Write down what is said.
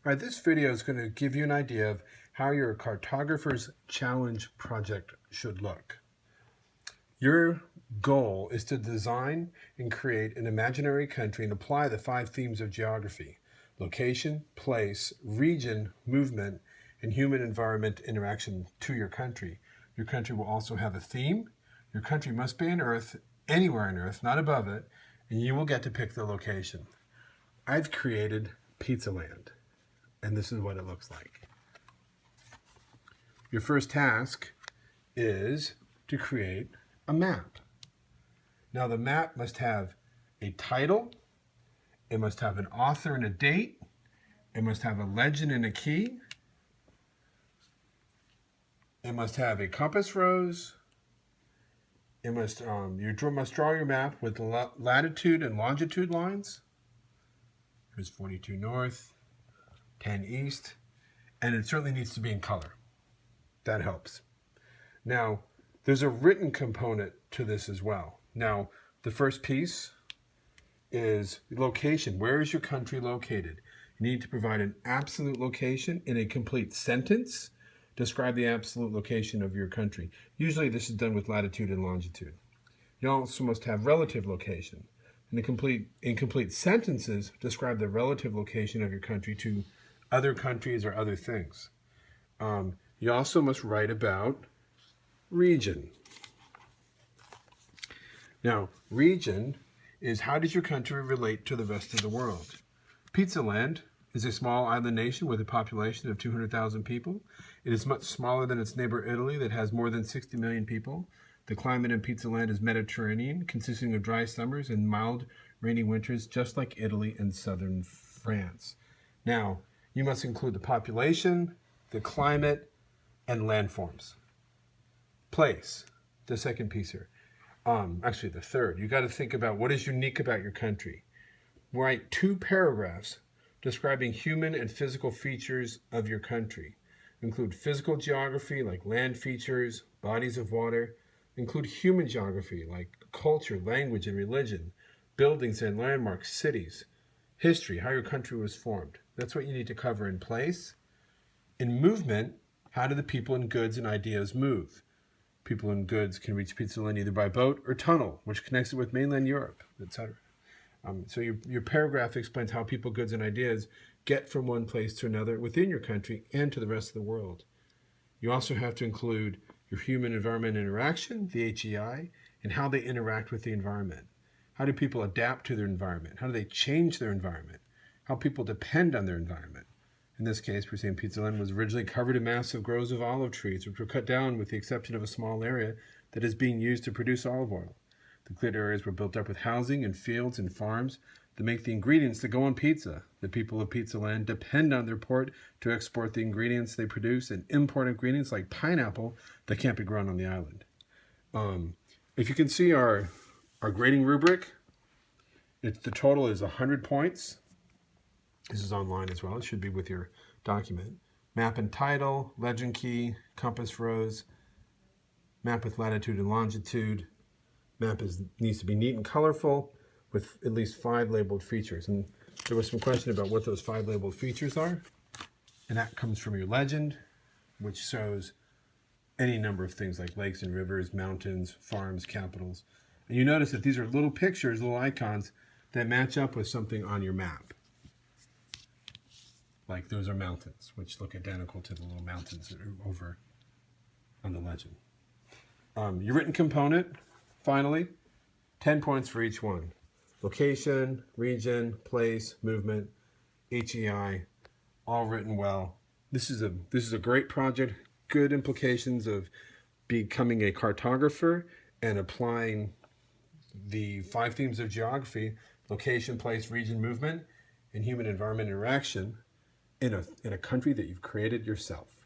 All right, this video is going to give you an idea of how your Cartographer's Challenge project should look. Your goal is to design and create an imaginary country and apply the 5 themes of geography: location, place, region, movement, and human environment interaction to your country. Your country will also have a theme. Your country must be on Earth, anywhere on Earth, not above it, and you will get to pick the location. I've created Pizza Land, and this is what it looks like. Your first task is to create a map. Now the map must have a title, it must have an author and a date, it must have a legend and a key, it must have a compass rose, it must you must draw your map with latitude and longitude lines. Here's 42 north, 10 east, and it certainly needs to be in color. That helps. Now, there's a written component to this as well. Now, the first piece is location. Where is your country located? You need to provide an absolute location in a complete sentence. Describe the absolute location of your country. Usually this is done with latitude and longitude. You also must have relative location. In complete sentences, describe the relative location of your country to other countries or other things. You also must write about region. Now, region is how does your country relate to the rest of the world? Pizza Land is a small island nation with a population of 200,000 people. It is much smaller than its neighbor Italy that has more than 60 million people. The climate in Pizza Land is Mediterranean, consisting of dry summers and mild, rainy winters, just like Italy and southern France. Now, you must include the population, the climate, and landforms. Place, the second piece here. Actually, the third. You got to think about what is unique about your country. Write 2 paragraphs describing human and physical features of your country. Include physical geography like land features, bodies of water. Include human geography like culture, language, and religion, buildings and landmarks, cities, history, how your country was formed. That's what you need to cover in place. In movement, how do the people and goods and ideas move? People and goods can reach Pizza Land either by boat or tunnel, which connects it with mainland Europe, etc. So your paragraph explains how people, goods, and ideas get from one place to another within your country and to the rest of the world. You also have to include your human environment interaction, the HEI, and how they interact with the environment. How do people adapt to their environment? How do they change their environment? How people depend on their environment. In this case, we're saying Pizza Land was originally covered in massive groves of olive trees, which were cut down with the exception of a small area that is being used to produce olive oil. The cleared areas were built up with housing and fields and farms that make the ingredients that go on pizza. The people of Pizza Land depend on their port to export the ingredients they produce and import ingredients like pineapple that can't be grown on the island. If you can see our grading rubric, the total is 100 points. This is online as well. It should be with your document. Map and title, legend key, compass rose, map with latitude and longitude. Map needs to be neat and colorful with at least 5 labeled features. And there was some question about what those 5 labeled features are. And that comes from your legend, which shows any number of things like lakes and rivers, mountains, farms, capitals. And you notice that these are little pictures, little icons that match up with something on your map. Like those are mountains, which look identical to the little mountains that are over on the legend. Your written component, finally, 10 points for each one. Location, region, place, movement, HEI, all written well. This is a great project, good implications of becoming a cartographer and applying the 5 themes of geography: location, place, region, movement, and human environment interaction in a country that you've created yourself.